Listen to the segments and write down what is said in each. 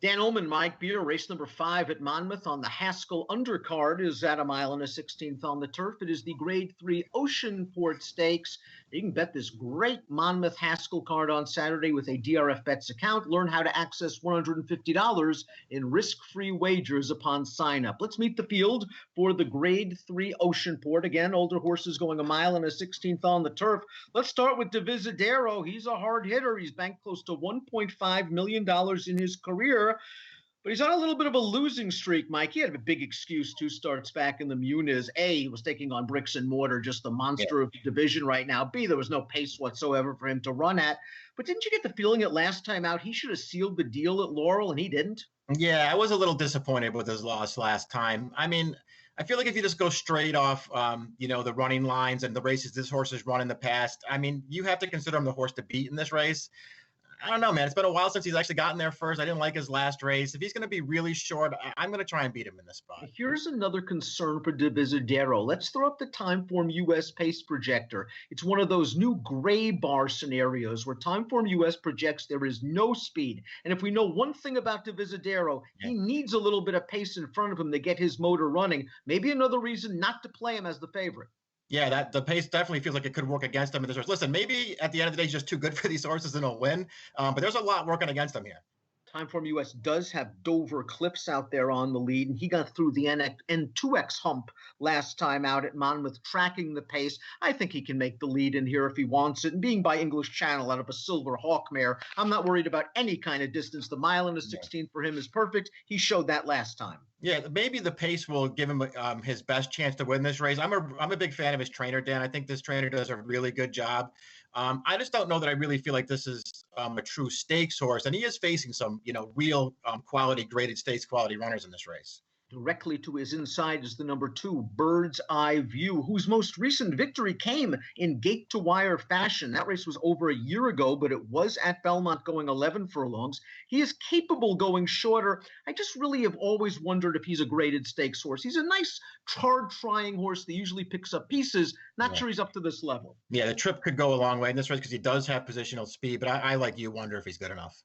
Dan Illman, Mike Beer, race number 5 at Monmouth on the Haskell undercard is at 1.1 miles on the turf. It is the Grade 3 Oceanport Stakes. You can bet this great Monmouth Haskell card on Saturday with a DRF Bets account. Learn how to access $150 in risk-free wagers upon sign-up. Let's meet the field for the Grade 3 Oceanport. Again, older horses going 1.1 miles on the turf. Let's start with Divisadero. He's a hard hitter. He's banked close to $1.5 million in his career. But he's on a little bit of a losing streak, Mike. He had a big excuse 2 starts back in the Muniz. A, he was taking on bricks and mortar, just the monster of the division right now. B, there was no pace whatsoever for him to run at. But didn't you get the feeling that last time out he should have sealed the deal at Laurel, and he didn't? Yeah, I was a little disappointed with his loss last time. I mean, I feel like if you just go straight off, the running lines and the races this horse has run in the past, I mean, you have to consider him the horse to beat in this race. I don't know, man. It's been a while since he's actually gotten there first. I didn't like his last race. If he's going to be really short, I'm going to try and beat him in this spot. Here's another concern for Divisadero. Let's throw up the Timeform US Pace Projector. It's one of those new gray bar scenarios where Timeform US projects there is no speed. And if we know one thing about Divisadero, he needs a little bit of pace in front of him to get his motor running. Maybe another reason not to play him as the favorite. Yeah, that the pace definitely feels like it could work against him in this race. Listen, maybe at the end of the day, he's just too good for these horses and he'll win. But there's a lot working against him here. Timeform US does have Dover Cliffs out there on the lead, and he got through the N2X hump last time out at Monmouth, tracking the pace. I think he can make the lead in here if he wants it. And being by English Channel out of a Silver Hawk mare, I'm not worried about any kind of distance. The 1.1 for him is perfect. He showed that last time. Yeah, maybe the pace will give him his best chance to win this race. I'm a big fan of his trainer, Dan. I think this trainer does a really good job. I just don't know that I really feel like this is a true stakes horse, and he is facing some, real quality, graded stakes quality runners in this race. Directly to his inside is the number 2, Bird's Eye View, whose most recent victory came in gate-to-wire fashion. That race was over a year ago, but it was at Belmont going 11 furlongs. He is capable going shorter. I just really have always wondered if he's a graded stakes horse. He's a nice, hard-trying horse that usually picks up pieces. Not sure he's up to this level. Yeah, the trip could go a long way in this race because he does have positional speed, but I like you, wonder if he's good enough.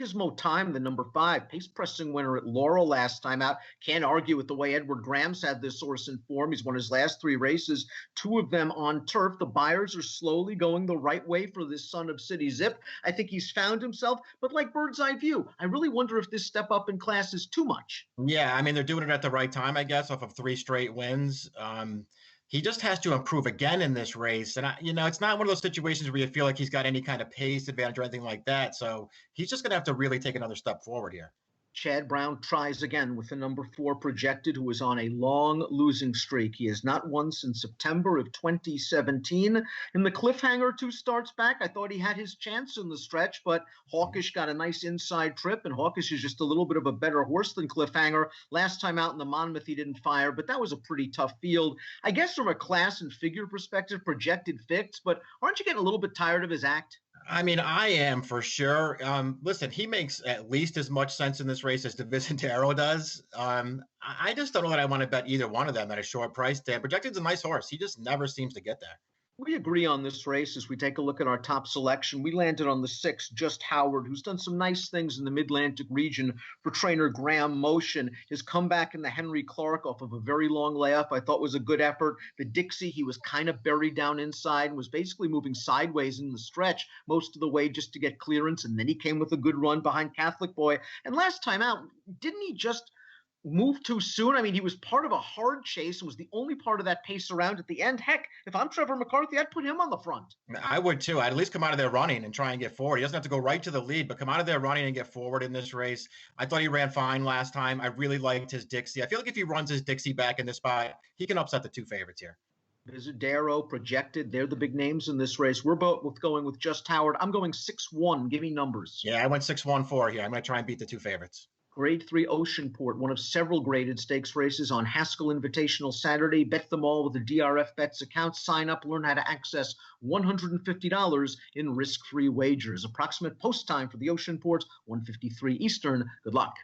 Pismo Time, the number 5, pace pressing winner at Laurel last time out. Can't argue with the way Edward Graham's had this horse in form. He's won his last 3 races, 2 of them on turf. The buyers are slowly going the right way for this son of City Zip. I think he's found himself, but like Bird's Eye View, I really wonder if this step up in class is too much. Yeah, I mean, they're doing it at the right time, I guess, off of 3 straight wins. He just has to improve again in this race. And, it's not one of those situations where you feel like he's got any kind of pace advantage or anything like that. So he's just going to have to really take another step forward here. Chad Brown tries again with the number 4 projected, who is on a long losing streak. He has not won since September of 2017. In the cliffhanger 2 starts back, I thought he had his chance in the stretch, but Hawkish got a nice inside trip, and Hawkish is just a little bit of a better horse than Cliffhanger. Last time out in the Monmouth, he didn't fire, but that was a pretty tough field. I guess from a class and figure perspective, projected fits, but aren't you getting a little bit tired of his act? I mean, I am for sure. Listen, he makes at least as much sense in this race as Divisadero does. I just don't know that I want to bet either one of them at a short price tag. Projected's a nice horse. He just never seems to get there. We agree on this race as we take a look at our top selection. We landed on the 6, Just Howard, who's done some nice things in the Mid-Atlantic region for trainer Graham Motion. His comeback in the Henry Clark off of a very long layoff I thought was a good effort. The Dixie, he was kind of buried down inside and was basically moving sideways in the stretch most of the way just to get clearance, and then he came with a good run behind Catholic Boy. And last time out, didn't he just move too soon? I mean, he was part of a hard chase and was the only part of that pace around at the end. Heck, if I'm Trevor McCarthy, I'd put him on the front. I would too. I'd at least come out of there running and try and get forward. He doesn't have to go right to the lead, but come out of there running and get forward in this race. I thought he ran fine last time. I really liked his Dixie. I feel like if he runs his Dixie back in this spot, he can upset the 2 favorites here. Divisadero projected. They're the big names in this race. We're both going with Just Howard. I'm going 6-1. Give me numbers. Yeah, I went 6-1-4 here. I'm going to try and beat the 2 favorites. Grade 3 Oceanport, one of several graded stakes races on Haskell Invitational Saturday. Bet them all with a DRF Bets account. Sign up, learn how to access $150 in risk-free wagers. Approximate post time for the Oceanport, 1:53 Eastern. Good luck.